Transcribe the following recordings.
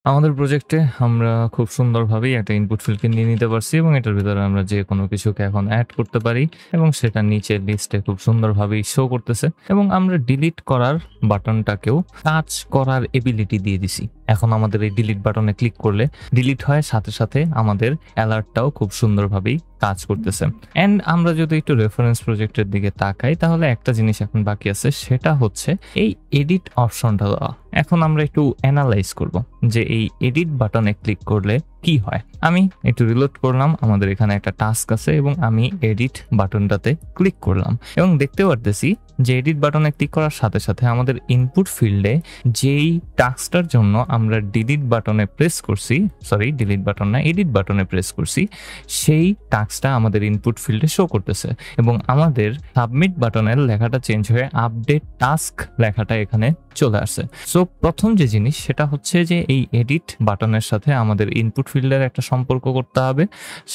আমাদের প্রজেক্টে আমরা খুব সুন্দরভাবেই একটা ইনপুট ফিল্ডকে নিয়ে নিতে পারছি এবং এটার ভিতরে আমরা যে কোনো কিছুকে এখন অ্যাড করতে পারি এবং সেটা নিচের লিস্টে খুব সুন্দরভাবেই শো করতেছে এবং আমরা ডিলিট করার বাটনটাকেও টাচ করার এবিলিটি দিয়ে দিছি। এখন আমাদের এই ডিলিট বাটনে ক্লিক করলে ডিলিট হয়, সাথে সাথে আমাদের অ্যালার্টটাও খুব সুন্দরভাবেই কাজ করতেছে। অ্যান্ড আমরা যদি একটু রেফারেন্স প্রজেক্টের দিকে তাকাই তাহলে একটা জিনিস এখন বাকি আছে, সেটা হচ্ছে এই এডিট অপশনটা দেওয়া। এখন আমরা একটু অ্যানালাইজ করব যে এই এডিট বাটনে ক্লিক করলে কি হয়। আমি একটু রিলোড করলাম, আমাদের এখানে একটা টাস্ক আছে এবং আমি এডিট বাটনটাতে ক্লিক করলাম এবং দেখতে পারতেছি যে এডিট বাটনে ক্লিক করার সাথে সাথে আমাদের ইনপুট ফিল্ডে যেই টাস্কটার জন্য আমরা ডিলিট বাটনে প্রেস করছি, ডিলিট বাটন না, এডিট বাটনে প্রেস করছি, সেই টাস্কটা আমাদের ইনপুট ফিল্ডে শো করতেছে এবং আমাদের সাবমিট বাটনের লেখাটা চেঞ্জ হয়ে আপডেট টাস্ক লেখাটা এখানে চলে আসছে। সো প্রথম যে জিনিস সেটা হচ্ছে যে এই এডিট বাটনের সাথে আমাদের ইনপুট ফিল্ডের একটা সম্পর্ক করতে হবে,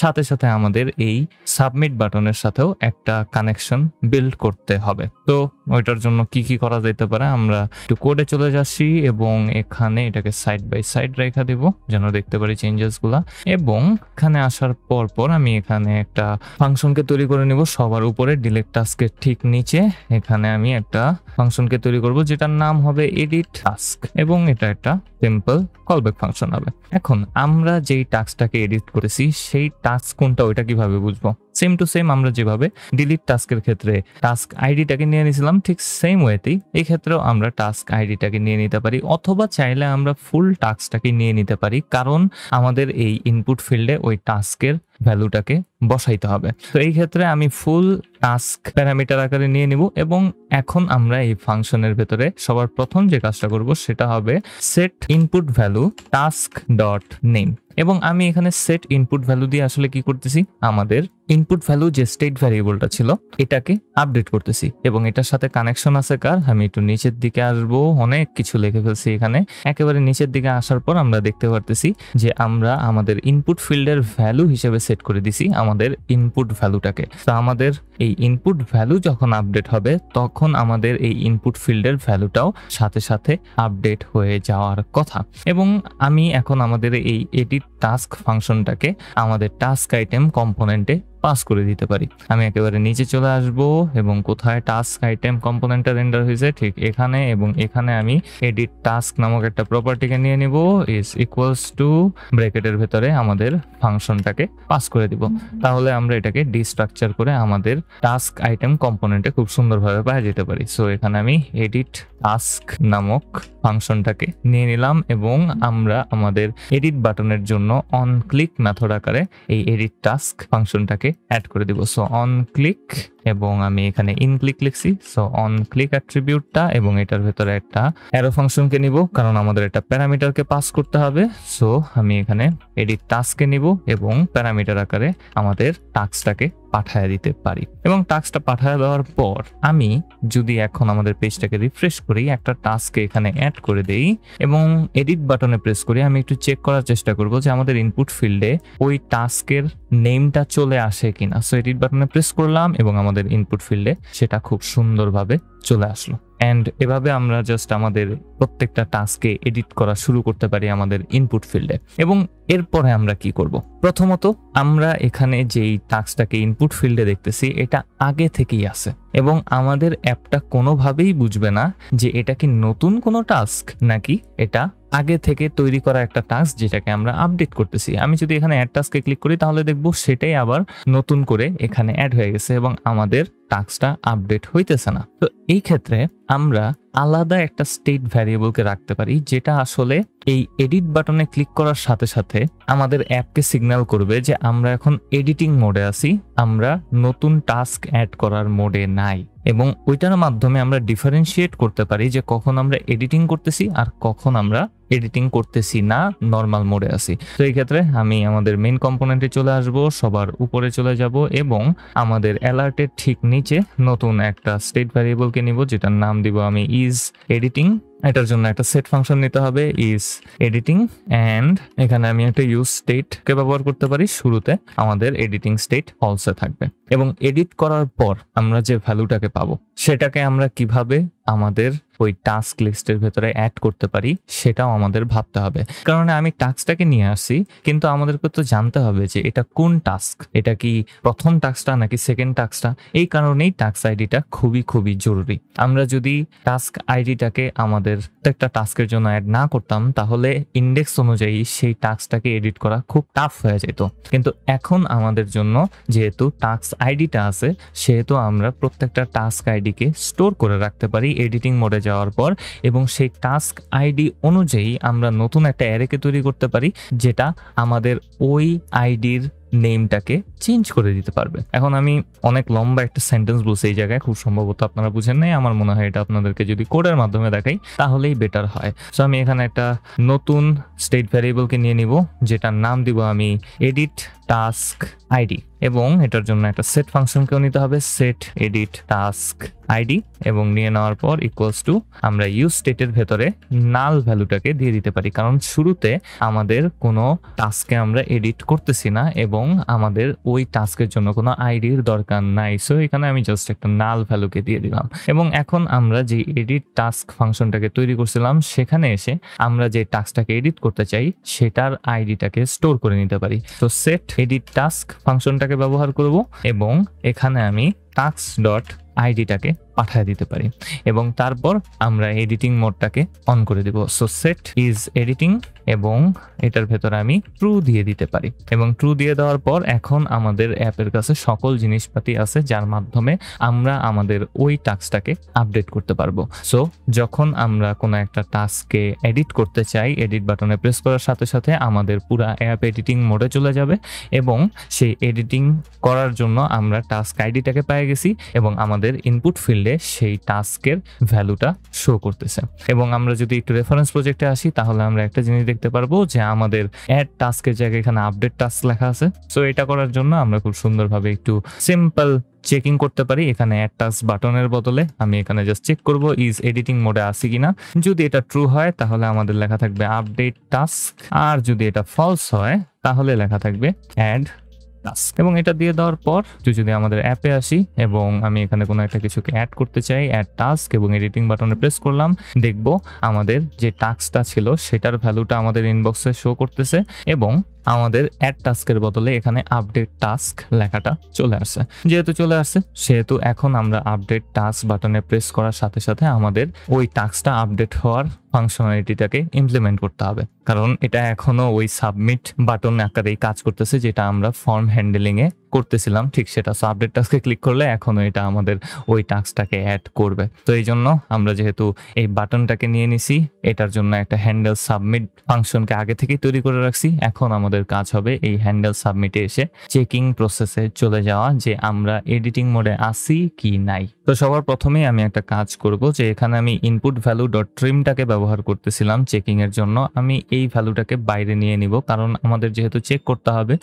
সাথে সাথে আমাদের এই সাবমিট বাটনের সাথেও একটা কানেকশন বিল্ড করতে হবে। তো ওইটার জন্য কি কি করা যেতে পারে, আমরা একটু কোডে চলে যাচ্ছি এবং এখানে এটাকে সাইড বাই সাইড রেখা দেব যেন দেখতে পারি চেঞ্জেস গুলা। এবং এখানে আসার পর আমি এখানে একটা ফাংশনকে তৈরি করে নিব সবার উপরে ডিলিট টাস্কের ঠিক নিচে। এখানে আমি একটা ফাংশনকে তৈরি করব যেটার নাম হবে এডিট টাস্ক এবং এটা একটা সিম্পল কলব্যাক ফাংশন হবে। এখন আমরা যেই টাস্কটাকে এডিট করেছি সেই টাস্ক কোনটা ওইটা কিভাবে বুঝবো? সেম টু সেম আমরা যেভাবে ডিলিট টাস্কের ক্ষেত্রে টাস্ক আইডিটাকে নিয়ে নিয়েছিলাম ঠিক সেম ওয়েতেই এই ক্ষেত্রেও আমরা টাস্ক আইডিটাকে নিয়ে নিতে পারি, অথবা চাইলে আমরা ফুল টাস্কটাকে নিয়ে নিতে পারি, কারণ আমাদের এই ইনপুট ফিল্ডে ওই টাস্কের ভ্যালুটাকে বসাইতে হবে। তো এই ক্ষেত্রে আমি ফুল টাস্ক প্যারামিটার আকারে নিয়ে নিব এবং এখন আমরা এই ফাংশনের ভেতরে সবার প্রথম যে কাজটা করব সেটা হবে set input value task dot name. এবং আমি এখানে সেট ইনপুট ভ্যালু দিয়ে আসলে কি করতেছি, আমাদের ইনপুট ভ্যালু যে স্টেট ভ্যারিয়েবলটা ছিল এটাকে আপডেট করতেছি এবং এটার সাথে কানেকশন আছে কার, আমি একটু নিচের দিকে আসবো, অনেক কিছু লিখে ফেলছি এখানে। একেবারে নিচের দিকে আসার পর আমরা দেখতে পারতেছি যে আমরা আমাদের ইনপুট ফিল্ডের ভ্যালু হিসেবে সেট করে দিছি আমাদের ইনপুট ভ্যালুটাকে। তো আমাদের এই ইনপুট ভ্যালু যখন আপডেট হবে তখন আমাদের এই ইনপুট ফিল্ডের ভ্যালুটাও সাথে সাথে আপডেট হয়ে যাওয়ার কথা। এবং আমি এখন আমাদের এই এডিট টাস্ক ফাংশনটাকে আমাদের টাস্ক আইটেম কম্পোনেন্টে পাস করে দিতে পারি। আমি একেবারে নিচে চলে আসব এবং কোথায় টাস্ক আইটেম কম্পোনেন্টটা রেন্ডার হয়েছে ঠিক এখানে, এবং এখানে আমি এডিট টাস্ক নামক একটা প্রপার্টিকে নিয়ে নিব, ইজ ইকুয়ালস টু ব্র্যাকেটের ভেতরে আমাদের ফাংশনটাকে পাস করে দিব। তাহলে আমরা এটাকে ডিস্ট্রাকচার করে আমাদের টাস্ক আইটেম কম্পোনেন্টে খুব সুন্দরভাবে পাওয়া যেতে পারি। সো এখানে আমি এডিট টাস্ক নামক ফাংশনটাকে নিয়ে নিলাম এবং আমরা আমাদের এডিট বাটনের জন্য অন ক্লিক মেথড আকারে এই এডিট টাস্ক ফাংশনটাকে অ্যাড করে দিব। সো অন ক্লিক এবং আমি এখানে ইন ক্লিক লিখছি। সো অন ক্লিক অ্যাট্রিবিউটটা এবং এটার ভেতরে একটা অ্যারো ফাংশনকে নিব কারণ আমাদের একটা প্যারামিটারকে পাস করতে হবে। সো আমি এখানে এডিট টাস্ককে নিব এবং প্যারামিটার আকারে আমাদের টাস্কটাকে পাঠায় দিতে পারি। এবং টাস্কটা পাঠায় দেওয়ার পর আমি যদি এখন আমাদের পেজটাকে রিফ্রেশ করি, একটা টাস্ককে এখানে অ্যাড করে দেই এবং এডিট বাটনে প্রেস করি, আমি একটু চেক করার চেষ্টা করব যে আমাদের ইনপুট ফিল্ডে ওই টাস্কের নেমটা চলে আসে কিনা। সো এডিট বাটনে প্রেস করলাম এবং আমাদের ইনপুট ফিল্ডে সেটা খুব সুন্দরভাবে চলে আসলো। অ্যান্ড এভাবে আমরা জাস্ট আমাদের প্রত্যেকটা টাস্কে এডিট করা শুরু করতে পারি আমাদের ইনপুট ফিল্ডে। এবং এরপরে আমরা কি করব, প্রথমত আমরা এখানে যেই টাস্কটাকে ইনপুট ফিল্ডে দেখতেছি এটা আগে থেকেই আছে এবং আমাদের অ্যাপটা কোনোভাবেই বুঝবে না যে এটা কি নতুন কোনো টাস্ক নাকি এটা আগে থেকে তৈরি করা একটা টাস্ক যেটাকে আমরা আপডেট করতেছি। আমি যদি এখানে অ্যাড টাস্কে ক্লিক করি তাহলে দেখবো সেটাই আবার নতুন করে এখানে অ্যাড হয়ে গেছে এবং আমাদের টাস্কটা আপডেট হইতেছে না। তো এই ক্ষেত্রে আমরা আলাদা একটা স্টেট ভ্যারিয়েবলকে রাখতে পারি যেটা আসলে এই এডিট বাটনে ক্লিক করার সাথে সাথে আমাদের অ্যাপকে সিগন্যাল করবে যে আমরা এখন এডিটিং মোডে আছি, আমরা নতুন টাস্ক অ্যাড করার মোডে নাই। এবং ওইটার মাধ্যমে আমরা ডিফারেন্সিয়েট করতে পারি যে কখন আমরা এডিটিং করতেছি আর কখন আমরা এডিটিং করতেছি না, নর্মাল মোডে আছি। তো এই ক্ষেত্রে আমি আমাদের মেইন কম্পোনেন্টে চলে আসব, সবার উপরে চলে যাব এবং আমাদের অ্যালার্টের ঠিক নিচে নতুন একটা স্টেট ভ্যারিয়েবলকে নিব যেটার নাম দিব আমি ইজ এডিটিং। এটার জন্য একটা সেট ফাংশন নিতে হবে ইজ এডিটিং অ্যান্ড এখানে আমি একটা ইউজ স্টেটকে ব্যবহার করতে পারি। শুরুতে আমাদের এডিটিং স্টেট ফলসে থাকবে এবং এডিট করার পর আমরা যে ভ্যালুটাকে পাবো সেটাকে আমরা কিভাবে আমাদের ওই টাস্ক লিস্টের ভেতরে অ্যাড করতে পারি সেটাও আমাদের ভাবতে হবে। কারণ আমি টাস্কটাকে নিয়ে আসছি, কিন্তু আমাদেরকে তো জানতে হবে যে এটা কোন টাস্ক, এটা কি প্রথম টাস্কটা নাকি সেকেন্ড টাস্কটা। এই কারণেই টাস্ক আইডিটা খুবই খুবই জরুরি। আমরা যদি টাস্ক আইডিটাকে আমাদের প্রত্যেকটা টাস্কের জন্য অ্যাড না করতাম, তাহলে ইন্ডেক্স অনুযায়ী সেই টাস্কটাকে এডিট করা খুব টাফ হয়ে যেত। কিন্তু এখন আমাদের জন্য যেহেতু টাস্ক আইডিটা আছে, সেহেতু আমরা প্রত্যেকটা টাস্ক আইডিকে স্টোর করে রাখতে পারি এডিটিং মোডে যাওয়ার পর, এবং সেই টাস্ক আইডি অনুযায়ী আমরা নতুন একটা অ্যারেকে তৈরি করতে পারি, যেটা আমাদের ওই আইডির নেমটাকে চেঞ্জ করে দিতে পারবে। এখন আমি অনেক লম্বা একটা সেন্টেন্স বলছি এই জায়গায়, খুব সম্ভবত আপনারা বুঝেন নাই। আমার মনে হয় এটা আপনাদেরকে যদি কোডের মাধ্যমে দেখাই তাহলেই বেটার হয়। সো আমি এখানে একটা নতুন স্টেট ভ্যারিয়েবলকে নিয়ে নিব, যেটার নাম দিব আমি এডিট টাস্ক আইডি, এবং এটার জন্য একটা সেট ফাংশনকেও নিতে হবে, সেট এডিট টাস্ক আইডি, এবং নিয়ে নেওয়ার পর ইকুয়ালস টু আমরা ইউজ স্টেটের ভেতরে নাল ভ্যালুটাকে দিয়ে দিতে পারি, কারণ শুরুতে আমাদের কোনো টাস্কে আমরা এডিট করতেছি না এবং আমাদের ওই টাস্কের জন্য কোনো আইডির দরকার নাই। সো এখানে আমি জাস্ট একটা নাল ভ্যালুকে দিয়ে দিলাম, এবং এখন আমরা যে এডিট টাস্ক ফাংশনটাকে তৈরি করছিলাম সেখানে এসে আমরা যে টাস্কটাকে এডিট করতে চাই সেটার আইডিটাকে স্টোর করে নিতে পারি। তো সেট এডিট টাস্ক ফাংশনটাকে ব্যবহার করব, এবং এখানে আমি টাস্ক ডট আইডিটাকে পাঠিয়ে দিতে পারি, এবং তারপর আমরা এডিটিং মোডটাকে অন করে দিব। সো সেট ইজ এডিটিং, এবং এটার ভেতরে আমি ট্রু দিয়ে দিতে পারি, এবং ট্রু দিয়ে দেওয়ার পর এখন আমাদের অ্যাপের কাছে সকল জিনিসপাতি আছে যার মাধ্যমে আমরা আমাদের ওই টাস্কটাকে আপডেট করতে পারবো। সো যখন আমরা কোনো একটা টাস্ককে এডিট করতে চাই, এডিট বাটনে প্রেস করার সাথে সাথে আমাদের পুরো অ্যাপ এডিটিং মোডে চলে যাবে, এবং সেই এডিটিং করার জন্য আমরা টাস্ক আইডিটাকে পেয়ে গেছি, এবং আমাদের ইনপুট ফিল্ডে সেই টাস্কের ভ্যালুটা শো করতেছে। এবং আমরা যদি একটু রেফারেন্স প্রজেক্টে আসি, তাহলে আমরা একটা জিনিস দেখতে পারবো যে আমাদের অ্যাড টাস্কের জায়গায় এখানে আপডেট টাস্ক লেখা আছে। সো এটা করার জন্য আমরা খুব সুন্দরভাবে একটু সিম্পল চেকিং করতে পারি। এখানে অ্যাড টাস্ক বাটনের বদলে আমি এখানে জাস্ট চেক করব ইজ এডিটিং মোডে আছে কিনা। যদি এটা ট্রু হয় তাহলে আমাদের লেখা থাকবে আপডেট টাস্ক, আর যদি এটা ফলস হয় তাহলে লেখা থাকবে অ্যাড টাস্ক। এবং এটা দিয়ে দেওয়ার পর যদি আমাদের অ্যাপে আসি এবং আমি এখানে কোনো একটা কিছুকে অ্যাড করতে চাই, অ্যাড টাস্ক, এবং এডিটিং বাটনে প্রেস করলাম, দেখব আমাদের যে টাস্কটা ছিল সেটার ভ্যালুটা আমাদের ইনবক্সে শো করতেছে, এবং আমাদের অ্যাড টাস্কের বদলে এখানে আপডেট টাস্ক লেখাটা চলে আসছে। যেহেতু চলে আসছে সেহেতু এখন আমরা আপডেট টাস্ক বাটনে প্রেস করার সাথে সাথে আমাদের ওই টাস্কটা আপডেট হওয়ার ফাংশনালিটিটাকে ইমপ্লিমেন্ট করতে হবে, কারণ এটা এখনো ওই সাবমিট বাটন আকারেই কাজ করতেছে, যেটা আমরা ফর্ম হ্যান্ডেলিং এ করতেছিলাম ঠিক সেটা। সো আপডেট টাস্কে ক্লিক করলে এখনো এটা আমাদের ওই টাস্কটাকে অ্যাড করবে। তো এই জন্য আমরা যেহেতু এই বাটনটাকে নিয়ে নিছি, এটার জন্য একটা হ্যান্ডেল সাবমিট ফাংশনকে আগে থেকেই তৈরি করে রাখছি। এখন আমাদের কাজ হবে এই হ্যান্ডেল সাবমিটে এসে চেকিং প্রসেসে চলে যাওয়া যে আমরা এডিটিং মোডে আসি কি নাই। তো সবার প্রথমেই আমি একটা কাজ করব, যে এখানে আমি ইনপুট ভ্যালু ডট ট্রিমটাকে ব্যবহার করতেছিলাম চেকিং এর জন্য, আমি এই ভ্যালুটাকে বাইরে নিয়ে নিব, কারণ আমাদের যেহেতু চেক করতে হবে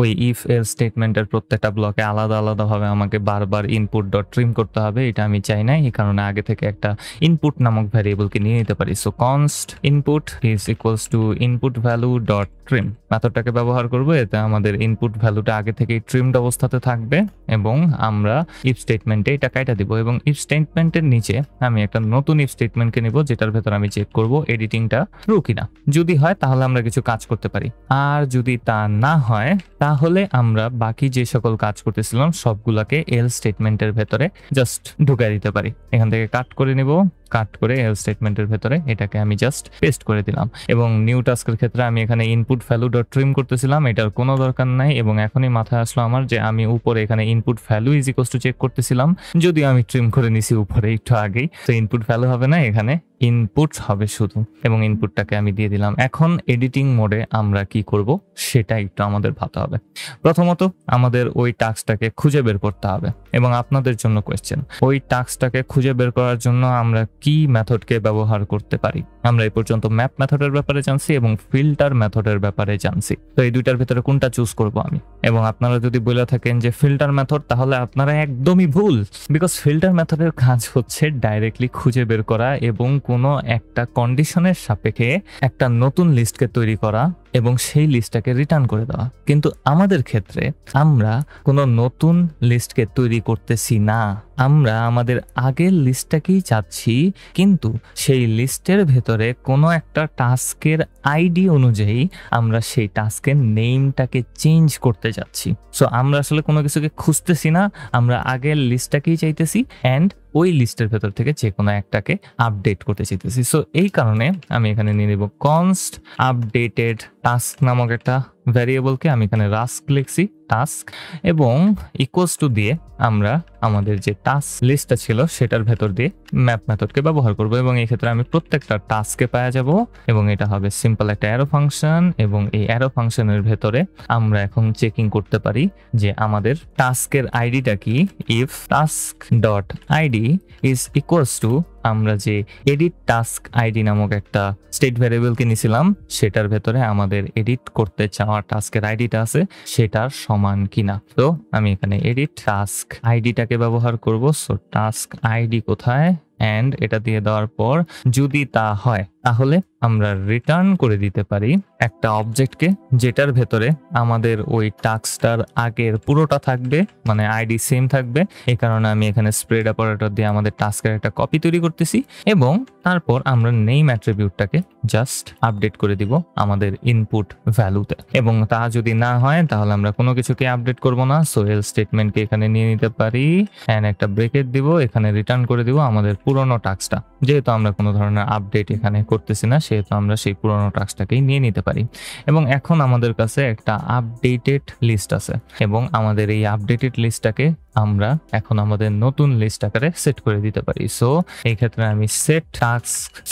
ওই ইফ এল স্টেটমেন্টের প্রত্যেকটা ব্লকে আলাদা আলাদাভাবে আমাকে বারবার ইনপুট ডট ট্রিম করতে হবে, এটা আমি চাই না। এই কারণে আগে থেকে একটা ইনপুট নামক ভ্যারিয়েবলকে নিয়ে নিতে পারি। So const input is equals to input value dot trim মেথডটাকে ব্যবহার করব, এতে আমাদের ইনপুট ভ্যালুটা আগে থেকেই ট্রিমড অবস্থাতে থাকবে, এবং আমরা ইফ স্টেটমেন্টে এটা কাটা দিব। এবং ইফ স্টেটমেন্টের নিচে আমি একটা নতুন ইফ স্টেটমেন্টকে নিব, যেটার ভেতর আমি চেক করব এডিটিংটা ট্রু কিনা। যদি হয় তাহলে আমরা কিছু কাজ করতে পারি, আর যদি তা না হয় তাহলে আমরা বাকি যে সকল কাজ করতেছিলাম সবগুলাকে এল স্টেটমেন্টের ভেতরে জাস্ট ঢুকাই দিতে পারি। এখান থেকে কাট করে নিব, কাট করে এল স্টেটমেন্টের ভেতরে এটাকে আমি জাস্ট পেস্ট করে দিলাম। এবং নিউ টাস্কের ক্ষেত্রে আমি এখানে ইনপুট ভ্যালু ডট ট্রিম করতেছিলাম, এটার কোনো দরকার নাই। এবং এখনই মাথায় আসলো আমার যে আমি উপরে এখানে input value is equals to check করতেছিলাম, যদিও আমি ট্রিম করে নিছি উপরে একটু আগেই। তো ইনপুট ভ্যালু হবে না, এখানে ইনপুট হবে শুধু, এবং ইনপুটটাকে আমি দিয়ে দিলাম। এখন এডিটিং মোডে আমরা কি করব সেটা একটু আমাদের ভাবতে হবে। প্রথমত আমাদের ওই টাস্কটাকে খুঁজে বের করতে হবে, এবং আপনাদের জন্য কোয়েশ্চেন, ওই টাস্কটাকে খুঁজে বের করার জন্য আমরা কি মেথডকে ব্যবহার করতে পারি। আমরা এই পর্যন্ত ম্যাপ মেথডের ব্যাপারে জানছি এবং ফিল্টার মেথডের ব্যাপারে জানছি। তো এই দুইটার ভিতরে কোনটা চুজ করব আমি? এবং আপনারা যদি বলে থাকেন যে ফিল্টার মেথড, তাহলে আপনারা একদমই ভুল, বিকজ ফিল্টার মেথডের কাজ হচ্ছে ডাইরেক্টলি খুঁজে বের করা এবং কোনো একটা কন্ডিশনের সাপেক্ষে একটা নতুন লিস্টকে তৈরি করা এবং সেই লিস্টটাকে রিটার্ন করে দেওয়া। কিন্তু আমাদের ক্ষেত্রে আমরা কোনো নতুন লিস্টকে তৈরি করতেছি না, আমরা আমাদের আগের লিস্টটাকেই চাচ্ছি, কিন্তু সেই লিস্টের ভেতরে কোনো একটা টাস্কের আইডি অনুযায়ী আমরা সেই টাস্কের নেমটাকে চেঞ্জ করতে যাচ্ছি। সো আমরা আসলে কোনো কিছুকে খুঁজতেছি না, আমরা আগের লিস্টটাকেই চাইতেছি অ্যান্ড ওই লিস্টের ভেতর থেকে যে কোনো একটাকে আপডেট করতে চাইতেছি। সো এই কারণে আমি এখানে নিয়ে নেব কনস্ট আপডেটেড টাস্ক নামক একটা ভ্যারিয়েবলকে, আমি এখানে রাস্ক লিখছি টাস্ক, এবং ইকুয়ালস টু দিয়ে আমরা আমাদের যে টাস্ক লিস্টটা ছিল সেটার ভেতর দিয়ে ম্যাপ মেথডকে ব্যবহার করব, এবং এই ক্ষেত্রে আমি প্রত্যেকটা টাস্কে পাওয়া যাব, এবং এটা হবে সিম্পল একটা অ্যারো ফাংশন। এবং এই অ্যারো ফাংশনের ভেতরে আমরা এখন চেকিং করতে পারি যে আমাদের টাস্কের আইডিটা কি। If task dot ID is equals two, আমরা যে এডিট টাস্ক আইডি নামক একটা স্টেট ভ্যারিয়েবলকে নিয়েছিলাম সেটার ভেতরে আমাদের এডিট করতে চাওয়া টাস্কের আইডিটা আছে সেটার সমান কিনা। তো আমি এখানে এডিট টাস্ক আইডিটাকে ব্যবহার করব। সো টাস্ক আইডি কোথায়, অ্যান্ড এটা দিয়ে দেওয়ার পর যদি তা হয় তাহলে আমরা রিটার্ন করে দিতে পারি একটা অবজেক্টকে যেটার ভেতরে আমাদের ওই টাস্কটার আগের পুরোটা থাকবে, মানে আইডি সেম থাকবে। এই কারণে আমি এখানে স্প্রেড অপারেটর দিয়ে আমাদের টাস্কের একটা কপি তৈরি করতেছি, এবং তারপর আমরা নেম অ্যাট্রিবিউটটাকে জাস্ট আপডেট করে দিব আমাদের ইনপুট ভ্যালুতে। এবং তা যদি না হয় তাহলে আমরা কোনো কিছুকে আপডেট করব না। সো এল স্টেটমেন্টকে এখানে নিয়ে নিতে পারি অ্যান্ড একটা ব্রেকেট দিব, এখানে রিটার্ন করে দিব আমাদের পুরোনো টাস্কটা। যেহেতু আমরা কোনো ধরনের আপডেট এখানে করতেছি না সেহেতু আমরা সেই পুরোনো টাস্কটাকেই নিয়ে নিতে পারি। এবং এখন আমাদের কাছে একটা আপডেটেড লিস্ট আছে, এবং আমাদের এই আপডেটেড লিস্টটাকে আমরা এখন আমাদের নতুন লিস্ট আকারে সেট করে দিতে পারি। সো এই ক্ষেত্রে আমি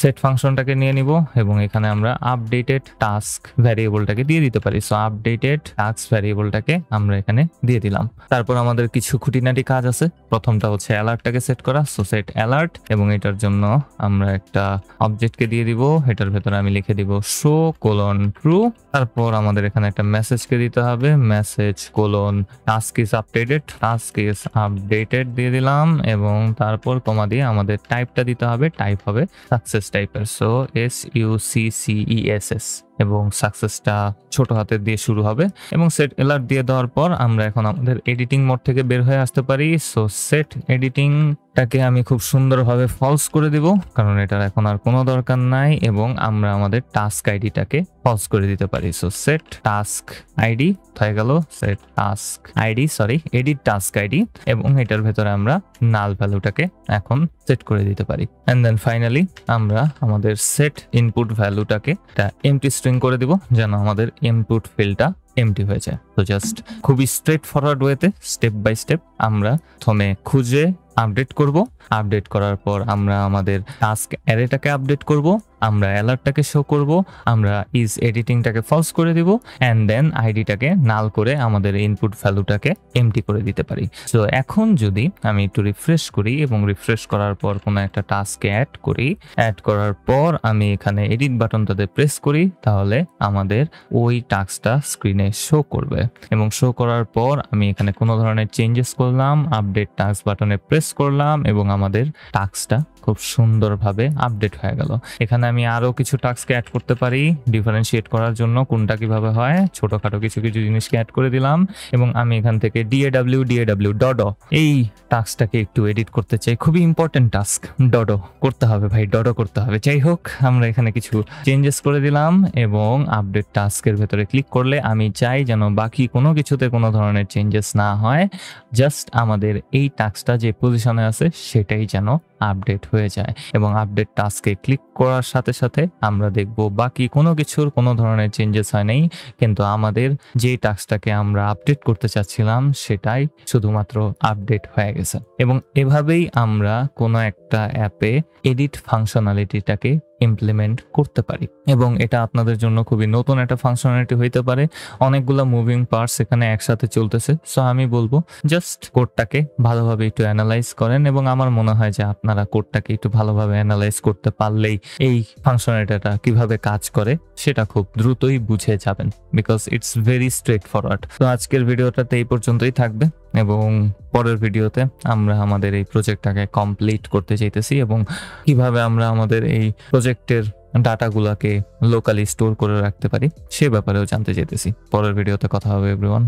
সেট ফাংশনটাকে নিয়ে নিব, এবং এখানে আমরা আপডেটেড টাস্ক ভ্যারিয়েবলটাকে দিয়ে দিতে পারি। সো আপডেটেড টাস্ক ভ্যারিয়েবলটাকে আমরা এখানে দিয়ে দিলাম। তারপর আমাদের কিছু খুঁটিনাটি কাজ আছে। প্রথমটা হচ্ছে অ্যালার্টটাকে সেট করা। সো সেট অ্যালার্ট, এবং এটার জন্য আমরা একটা অবজেক্টকে দিয়ে দিব, এটার ভেতরে আমি লিখে দিব শো কোলন ট্রু। তারপর আমাদের এখানে একটা মেসেজকে দিতে হবে, message colon task is updated, task is updated দিয়ে দিলাম, এবং তারপর কমা দিয়ে আমাদের টাইপটা দিতে হবে, টাইপ হবে সাকসেস টাইপের। সো SUCCESS, এবং সাকসেসটা ছোট হাতের দিয়ে শুরু হবে। এবং সেট অ্যালার্ট দিয়ে দেওয়ার পর আমরা এখন আমাদের এডিটিং মোড থেকে বের হয়ে আসতে পারি। সো সেট এডিটিংটাকে আমি খুব সুন্দরভাবে ফলস করে দিব, কারণ এটার এখন আর কোনো দরকার নাই, এবং আমরা আমাদের টাস্ক আইডিটাকে ফলস করে দিতে পারি। সো সেট টাস্ক আইডি হয়ে গেল, set task ID edit task ID, এবং এটার ভেতরে আমরা নাল ভ্যালুটাকে এখন সেট করে দিতে পারি। এন্ড দেন ফাইনালি আমরা আমাদের সেট ইনপুট ভ্যালুটাকে একটা এমটি স্ট্রিং করে দিব যেন আমাদের ইনপুট ফিল্ডটা এমটি হয়ে যায়। তো জাস্ট খুবই স্ট্রেট ফরওয়ার্ড ওয়েতে স্টেপ বাই স্টেপ আমরা প্রথমে খুঁজে আপডেট করব, আপডেট করার পর আমরা আমাদের টাস্ক অ্যারেটাকে আপডেট করব, আমরা অ্যালার্টটাকে শো করব, আমরা ইজ এডিটিংটাকে ফলস করে দিব, অ্যান্ড দেন আইডিটাকে নাল করে আমাদের ইনপুট ভ্যালুটাকে এমটি করে দিতে পারি। সো এখন যদি আমি একটু রিফ্রেশ করি, এবং রিফ্রেশ করার পর কোনো একটা টাস্কে অ্যাড করি, অ্যাড করার পর আমি এখানে এডিট বাটনটাতে প্রেস করি, তাহলে আমাদের ওই টাস্কটা স্ক্রিনে শো করবে। এবং শো করার পর আমি এখানে কোনো ধরনের চেঞ্জেস করলাম, আপডেট টাস্ক বাটনে প্রেস করলাম, এবং আমাদের টাস্কটা খুব সুন্দরভাবে আপডেট হয়ে গেল। এখানে আমি আরো কিছু টাস্ককে অ্যাড করতে পারি ডিফারেন্সিয়েট করার জন্য কোনটা কিভাবে হয়, ছোটখাটো কিছু কিছু জিনিসকে অ্যাড করে দিলাম, এবং আমি এখান থেকে DAW ডডো এই টাস্কটাকে একটু এডিট করতে চাই। খুবই ইম্পর্টেন্ট টাস্ক, ডডো করতে হবে ভাই, ডডো করতে হবে। যাই হোক, আমরা এখানে কিছু চেঞ্জেস করে দিলাম, এবং আপডেট টাস্কের ভেতরে ক্লিক করলে আমি চাই যেন বাকি কোনো কিছুতে কোনো ধরনের চেঞ্জেস না হয়, জাস্ট আমাদের এই টাস্কটা যে পজিশনে আছে সেটাই যেন আপডেট হয়ে যায়। এবং আপডেট টাস্কে ক্লিক করার সাথে সাথে আমরা দেখব বাকি কোনো কিছুর কোনো ধরনের চেঞ্জেস হয় নাই, কিন্তু আমাদের যে টাস্কটাকে আমরা আপডেট করতে চাচ্ছিলাম সেটাই শুধুমাত্র আপডেট হয়ে গেছে। এবং এভাবেই আমরা কোনো একটা অ্যাপে এডিট ফাংশনালিটিটাকে ইমপ্লিমেন্ট করতে পারি, এবং এটা আপনাদের জন্য খুবই নতুন একটা ফাংশনালিটি হইতে পারে। অনেকগুলো মুভিং পার্টস এখানে একসাথে চলতেছে। সো আমি বলবো জাস্ট কোডটাকে ভালোভাবে একটু অ্যানালাইজ অ্যানালাইজ করেন, এবং আমার মনে হয় যে আপনারা কোডটাকে একটু ভালোভাবে অ্যানালাইজ করতে পারলেই এই ফাংশনালিটিটা কিভাবে কাজ করে সেটা খুব দ্রুতই বুঝে যাবেন, because it's very straight forward. তো আজকের ভিডিওটাতে এই পর্যন্তই থাকবে, এবং পরের ভিডিওতে আমরা আমাদের এই প্রজেক্টটাকে কমপ্লিট করতে চাইতেছি এবং কিভাবে আমরা আমাদের এই প্রজেক্টের ডাটাগুলোকে লোকালি স্টোর করে রাখতে পারি সে ব্যাপারেও জানতে চাইতেছি। পরের ভিডিওতে কথা হবে এভরিওয়ান।